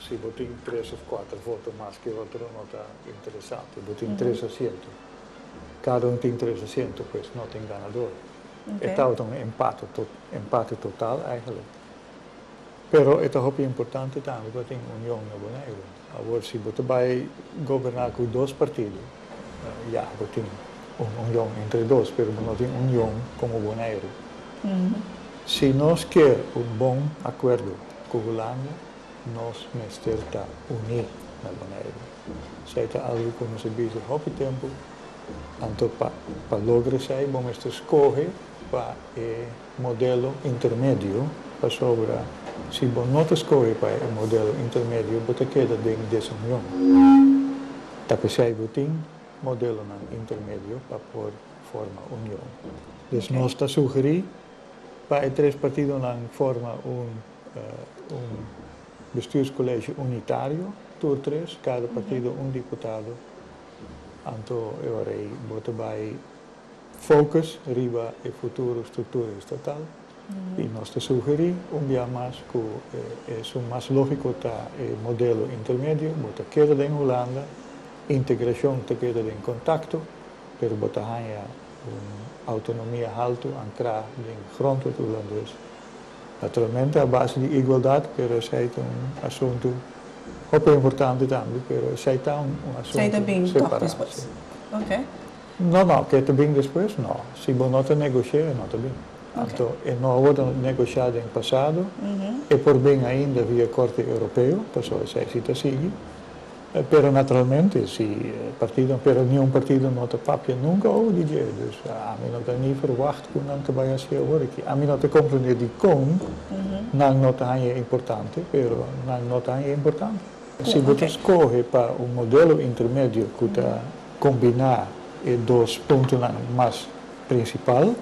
si botín 3 o 4 votos más que otro no está interesante, botín 3 asientos. Cada uno tiene 3 asientos, pues no tiene ganador. Está un empate total eigenlijk. Pero esto es muy importante también para la unión de Bonaire. Ahora si vos vais a gobernar con 2 partidos, ya vos tienes una unión entre 2, pero no tiene unión como Bonaire. Si nos queremos un buen acuerdo con Holanda, nos necesita unir a Bonaire. Se es algo que nos avisa mucho tiempo, tanto para lograr eso, vamos a escoger para el modelo intermedio, para sobre, si vos no te escoges para el modelo intermedio, vos te quedas en desunión. Tapi se hay modelo intermedio para poder formar unión. Entonces, nos está sugerir para el 3 partidos forma un bestuurscollege unitario, tour 3, cada partido un diputado. Anto eurei bota vai focus riba e futuro estructura estatal. Y nos te sugerí un día más que es un más lógico ta el modelo intermedio, bota queda en Holanda, integración te queda en contacto, pero bota hanya autonomía alto ancra en grondwet holandés. Naturalmente a base de igualdad, pero es un asunto muy importante también, pero es un asunto separado. Okay. No, que te bien después, no. Si vos no te negocias, no te bien. No wordt negociado en el pasado, y por bien ainda via corte europeo, pasó esa situación. Pero naturalmente, si pero ningún partido no te papia nunca o DJ, dus a mí no te ni verwacht que no te vaya a hacer ahora. A mí no te comprende di con, no te importante, pero no te importante. Si vos escoges para un modelo intermedio que te combina los 2 puntos más principales,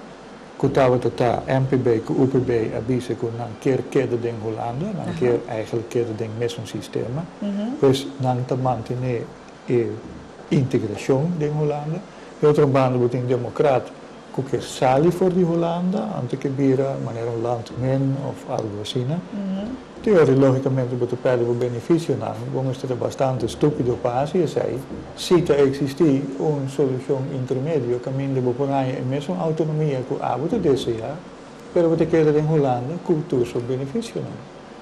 que está MPB, que UPB, avisa que não quer in Holanda, não quer eigenlijk in mesmo sistema, pues não te mantener a integração in Holanda. E outra banda wordt een democrat que quer salir voor de Holanda, antes que vira maneira un landman of algo assim. Teoria, logicamente, wordt de perde o benefício, vamos ter bastante estúpido para e sei, se existir uma solução intermédia, caminho de boponai e mesmo autonomia que a você deseja, pero você quer em Holanda, cultura sobre benefício.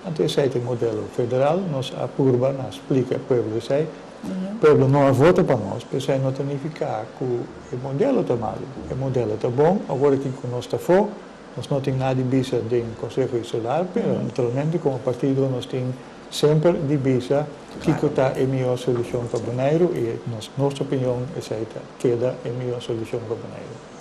Então, esse é o modelo federal, nos apurba, nos explica ao povo, sei, o povo não vota para nós, mas não significa que o modelo está mal, o modelo está bom, agora que nós está fora, nós não temos nada de visa do Conselho Insular, mas naturalmente, como partido, nós temos sempre de visa que está a melhor solução para o Bonaire e, nossa opinião, essa queda a melhor solução para o Bonaire.